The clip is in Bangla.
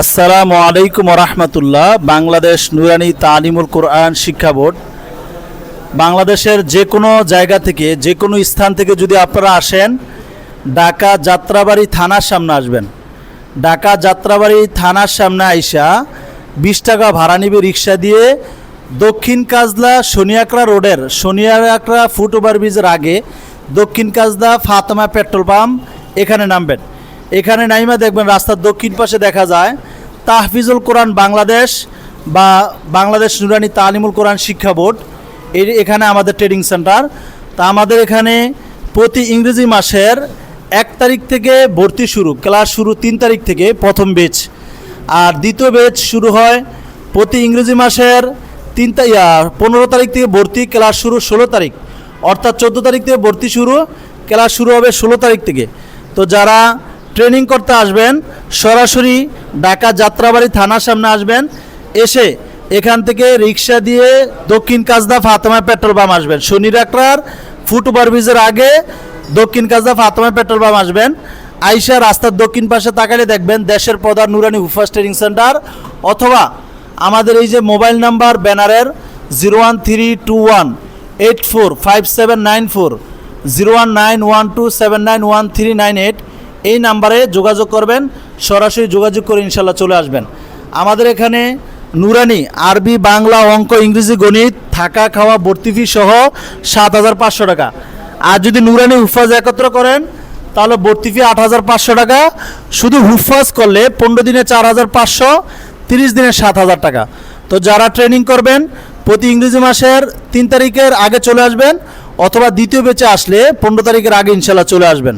আসসালামু আলাইকুম রহমতুল্লাহ। বাংলাদেশ নুরানি তালিমুল কোরআন শিক্ষা বোর্ড বাংলাদেশের যে কোনো জায়গা থেকে যে কোনো স্থান থেকে যদি আপনারা আসেন, ঢাকা যাত্রাবাড়ি থানার সামনে আসবেন। ঢাকা যাত্রাবাড়ি থানার সামনে আইসা 20 টাকা ভাড়া নিবে রিক্সা দিয়ে দক্ষিণ কাজলা শনিয়াকড়া রোডের শনিয়াকড়া ফুট ওভারব্রিজের আগে দক্ষিণ কাজলা ফাতেমা পেট্রোল পাম্প এখানে নামবেন। এখানে নাইমা দেখবেন রাস্তার দক্ষিণ পাশে দেখা যায় তাহফিজুল কোরআন বাংলাদেশ বা বাংলাদেশ নুরানি তালিমুল কোরআন শিক্ষা বোর্ড। এখানে আমাদের ট্রেনিং সেন্টার। তা আমাদের এখানে প্রতি ইংরেজি মাসের 1 তারিখ থেকে ভর্তি শুরু, ক্লাস শুরু 3 তারিখ থেকে প্রথম ব্যাচ, আর দ্বিতীয় ব্যাচ শুরু হয় প্রতি ইংরেজি মাসের 15 তারিখ থেকে ভর্তি, ক্লাস শুরু 16 তারিখ, অর্থাৎ 14 তারিখ থেকে ভর্তি শুরু, ক্লাস শুরু হবে 16 তারিখ থেকে। তো যারা ট্রেনিং করতে আসবেন সরাসরি ঢাকা যাত্রাবাড়ি থানার সামনে আসবেন, এসে এখান থেকে রিক্সা দিয়ে দক্ষিণ কাজদা ফাতেমা পেট্রোল পাম্প আসবেন। শনিরাকড়ার ফুট ওভারব্রিজের আগে দক্ষিণ কাজদা ফাতেমা পেট্রোল পাম্প আসবেন। আইসা রাস্তার দক্ষিণ পাশে তাকালে দেখবেন দেশের প্রধান নুরানি হুফাজ ট্রেনিং সেন্টার, অথবা আমাদের এই যে মোবাইল নাম্বার ব্যানারের 01321845794 01912791398 এই নাম্বারে যোগাযোগ করবেন। সরাসরি যোগাযোগ করে ইনশাল্লাহ চলে আসবেন। আমাদের এখানে নুরানি আরবি, বাংলা, অঙ্ক, ইংরেজি, গণিত, থাকা, খাওয়া, ভর্তি ফি সহ 7500 টাকা। আর যদি নুরানি হুফাজ একত্র করেন তাহলে ভর্তি ফি 8500 টাকা। শুধু হুফাজ করলে 15 দিনে 4500, 30 দিনে 7000 টাকা। তো যারা ট্রেনিং করবেন প্রতি ইংরেজি মাসের 3 তারিখের আগে চলে আসবেন, অথবা দ্বিতীয় ব্যাচে আসলে 15 তারিখের আগে ইনশাল্লাহ চলে আসবেন।